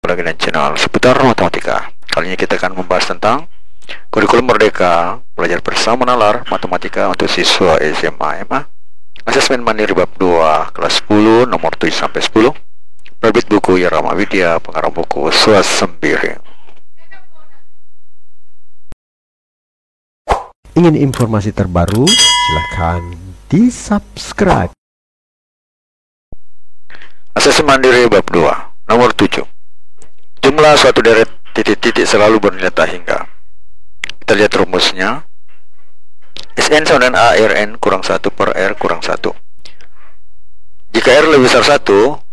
lagi dengan channel seputar matematika. Kali ini kita akan membahas tentang kurikulum merdeka, belajar bersama nalar matematika untuk siswa SMA asesmen mandiri bab 2 kelas 10 nomor 7 sampai 10. Penerbit buku Irama Widya, pengarang buku Swasembiri. Ingin informasi terbaru? Silahkan di-subscribe. Asesmen mandiri bab 2 nomor 7. Jumlah suatu deret titik-titik selalu bernilai tak hingga. Kita lihat rumusnya. Sn sama dengan ARN kurang 1 per R kurang 1. Jika R lebih besar 1,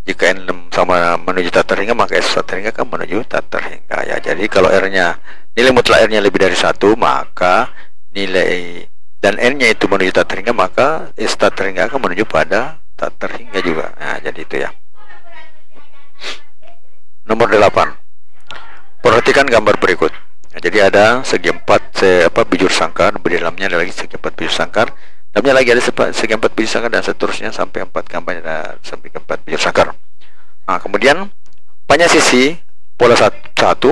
jika N sama menuju tak terhingga, maka S tak terhingga kan menuju tak terhingga ya. Jadi kalau R-nya, nilai mutlak R-nya lebih dari 1, maka nilai dan N-nya itu menuju tak terhingga, maka S tak terhingga akan menuju pada tak terhingga juga. Nah, jadi itu ya. Nomor 8. Perhatikan gambar berikut. Nah, jadi ada segi 4 bijur sangkar, di dalamnya ada lagi segi 4 bijur sangkar, dalamnya lagi ada segi 4 bijur sangkar, dan seterusnya sampai 4 gambar ada sampai ke 4 bijur sangkar. Nah, kemudian panjang sisi pola 1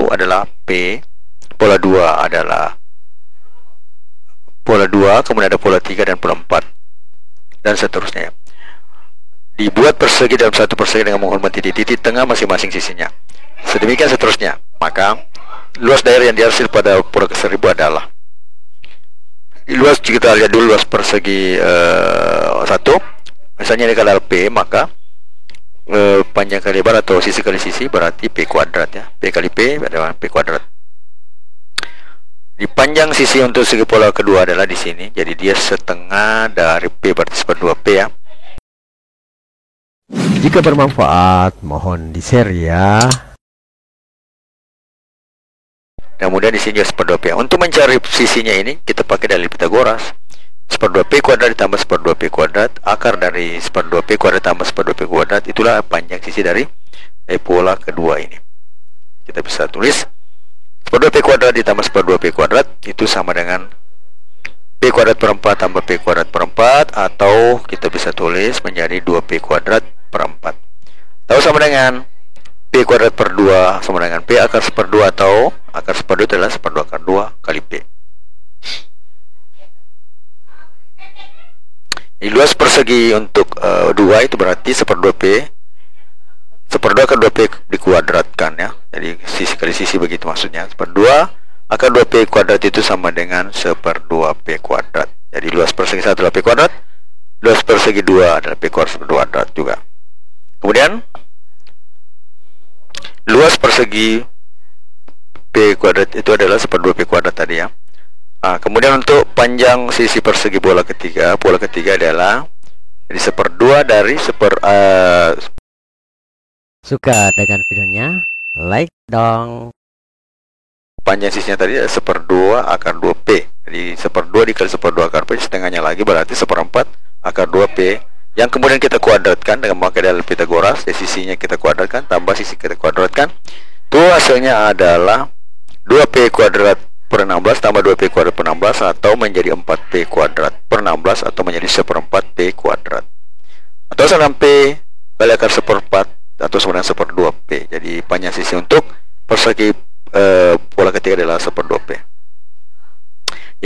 adalah P, pola 2 adalah pola 2, kemudian ada pola 3 dan pola 4, dan seterusnya. Dibuat persegi dalam satu persegi dengan menghormati titik tengah masing-masing sisinya. Sedemikian seterusnya. Maka luas daerah yang dihasil pada pola ke-1000 adalah luas. Kita lihat dulu luas persegi 1. Misalnya ini adalah P, maka panjang kali lebar atau sisi kali sisi berarti P kuadrat ya. P kali P adalah P kuadrat. Di panjang sisi untuk segi pola kedua adalah di sini. Jadi dia setengah dari P, berarti seper 2P ya. Jika bermanfaat, mohon di-share ya. Dan kemudian di sini juga seper 2P. Untuk mencari sisinya ini kita pakai dalil Pitagoras. Seper 2P kuadrat ditambah seper 2P kuadrat, akar dari seper 2P kuadrat tambah seper 2P kuadrat, itulah panjang sisi dari pola kedua ini. Kita bisa tulis seper 2P kuadrat ditambah seper 2P kuadrat itu sama dengan P kuadrat per 4 tambah P kuadrat per 4, atau kita bisa tulis menjadi 2P kuadrat per 4. Tahu sama dengan P kuadrat per 2 sama dengan P akar seper 2, atau akar seper 2 adalah seper 2 akar 2 kali P. Jadi luas persegi untuk 2 itu berarti seper 2P, seper 2 akar 2P dikuadratkan ya. Jadi sisi kali sisi begitu maksudnya. Seper 2 akar 2P kuadrat itu sama dengan seper 2P kuadrat. Jadi luas persegi 1 adalah P kuadrat, luas persegi 2 adalah P kuadrat juga. Kemudian luas persegi P kuadrat itu adalah seper 2P kuadrat tadi ya. Nah, kemudian untuk panjang sisi persegi pola ketiga adalah jadi seper 2 dari seper Suka dengan videonya? Like dong. Panjang sisinya tadi adalah seper 2 akar 2P. Jadi seper 2 dikali seper 2 akar P, setengahnya lagi berarti seper 4 akar 2P, yang kemudian kita kuadratkan dengan memakai dalil Pitagoras. Jadi sisinya kita kuadratkan tambah sisi kita kuadratkan, itu hasilnya adalah 2P kuadrat per 16 tambah 2P kuadrat per 16, atau menjadi 4P kuadrat per 16, atau menjadi seperempat P kuadrat, atau sama P kali akar seperempat, atau sama dengan seper 2P. Jadi panjang sisi untuk persegi pola ketiga adalah seper 2P.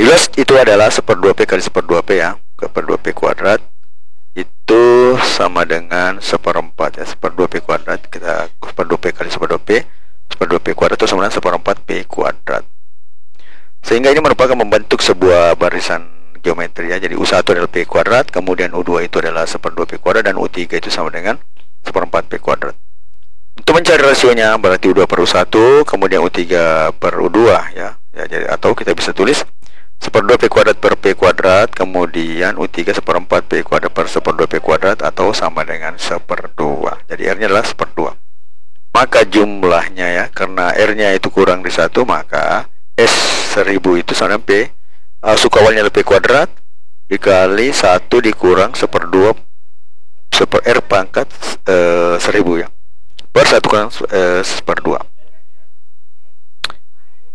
Luas itu adalah seper 2P kali seper 2P ya, per 2P kuadrat itu sama dengan seperempat ya, seper 2P kuadrat, kita seper 2P kali seper 2P, seper 2P kuadrat itu sama dengan seperempat P kuadrat. Sehingga ini merupakan membentuk sebuah barisan geometri ya. Jadi U1 adalah P kuadrat, kemudian U2 itu adalah seper 2P kuadrat, dan U3 itu sama dengan seperempat P kuadrat. Untuk mencari rasionya berarti U2 per U1, kemudian U3 per U2 ya. Jadi, atau kita bisa tulis seper 2P kuadrat per P kuadrat, kemudian U3 seperempat P kuadrat per seper 2P kuadrat, atau sama dengan seper 2. Jadi R nya adalah seper 2. Maka jumlahnya ya, karena R nya itu kurang di 1, maka S1000 itu sama dengan P suku awalnya adalah P kuadrat dikali 1 dikurang seper 2 seper R pangkat 1000 ya, per 1 kurang seper 2.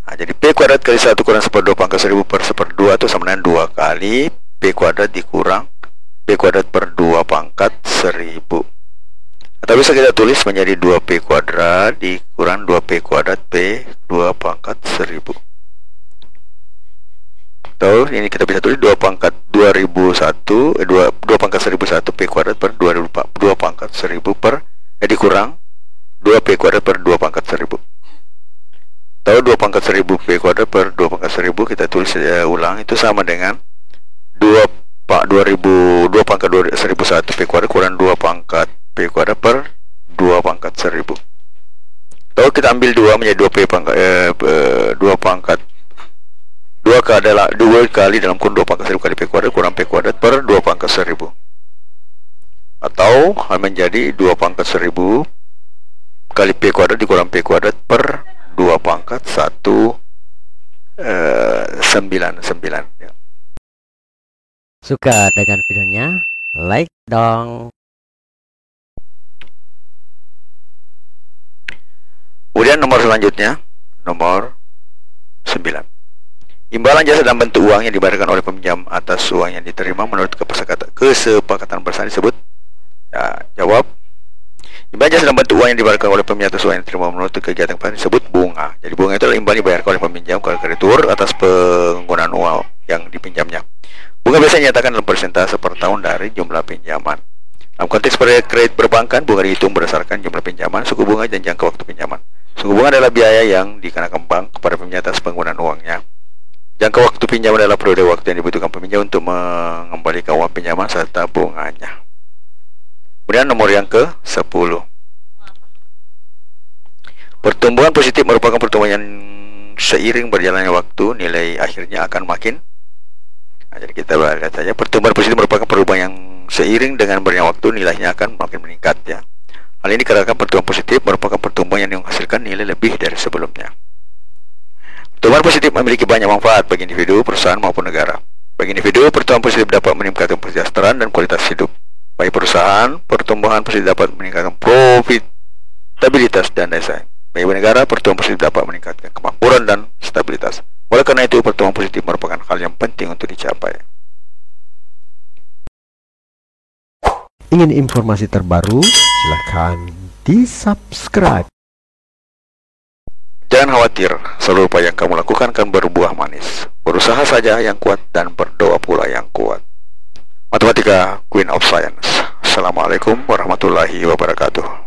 Nah, jadi P kuadrat kali 1 kurang seper 2 pangkat 1000 per seper 2 itu sama dengan 2 kali P kuadrat dikurang P kuadrat per 2 pangkat 1000. Atau bisa kita tulis menjadi 2P kuadrat dikurang 2P kuadrat P 2 pangkat 1000. Atau ini kita bisa tulis 2 pangkat 2001 2 pangkat 1001 P kuadrat per 2 pangkat 1000 per dikurang 2P kuadrat per 2 pangkat 1000. Atau 2 pangkat 1000 P kuadrat per 2 pangkat 1000 kita tulis ulang, itu sama dengan 2 pangkat 1001 P kuadrat kurang 2 pangkat P kuadrat per 2 pangkat 1000. Atau kita ambil 2 menjadi 2P pangkat 2 pangkat 2 kali dalam kurung 2 pangkat 1000 kali P kuadrat kurang P kuadrat per 2 pangkat 1000. Atau menjadi 2 pangkat 1000 kali P kuadrat dikurang P kuadrat per 2 pangkat 199 ya. Suka dengan videonya? Like dong. Kemudian nomor selanjutnya, nomor 9. Imbalan jasa dalam bentuk uang yang dibayarkan oleh peminjam atas uang yang diterima menurut kesepakatan bersama disebut. Ya, jawab. Imbalan jasa dalam bentuk uang yang dibayarkan oleh peminjam atas uang yang diterima menurut kegiatan bersama disebut bunga. Jadi bunga itu adalah imbalan dibayarkan oleh peminjam ke kreditur atas penggunaan uang yang dipinjamnya. Bunga biasanya dinyatakan dalam persentase per tahun dari jumlah pinjaman. Dalam konteks kredit perbankan, bunga dihitung berdasarkan jumlah pinjaman, suku bunga, dan jangka waktu pinjaman. Suku bunga adalah biaya yang dikenakan bank kepada peminjam atas penggunaan uangnya. Jangka waktu pinjaman adalah periode waktu yang dibutuhkan peminjam untuk mengembalikan uang pinjaman serta bunganya. Kemudian nomor yang ke-10. Pertumbuhan positif merupakan pertumbuhan yang seiring berjalannya waktu nilai akhirnya akan makin. Jadi kita lihat saja, pertumbuhan positif merupakan perubahan yang seiring dengan berjalannya waktu nilainya akan makin meningkat ya. Hal ini dikarenakan pertumbuhan positif merupakan pertumbuhan yang menghasilkan nilai lebih dari sebelumnya. Pertumbuhan positif memiliki banyak manfaat bagi individu, perusahaan maupun negara. Bagi individu, pertumbuhan positif dapat meningkatkan kesejahteraan dan kualitas hidup. Bagi perusahaan, pertumbuhan positif dapat meningkatkan profitabilitas dan daya saing. Bagi negara, pertumbuhan positif dapat meningkatkan kemakmuran dan stabilitas. Oleh karena itu, pertumbuhan positif merupakan hal yang penting untuk dicapai. Ingin informasi terbaru? Silakan di-subscribe. Jangan khawatir, seluruh upaya yang kamu lakukan akan berbuah manis. Berusaha saja yang kuat dan berdoa pula yang kuat. Matematika, Queen of Science. Assalamualaikum warahmatullahi wabarakatuh.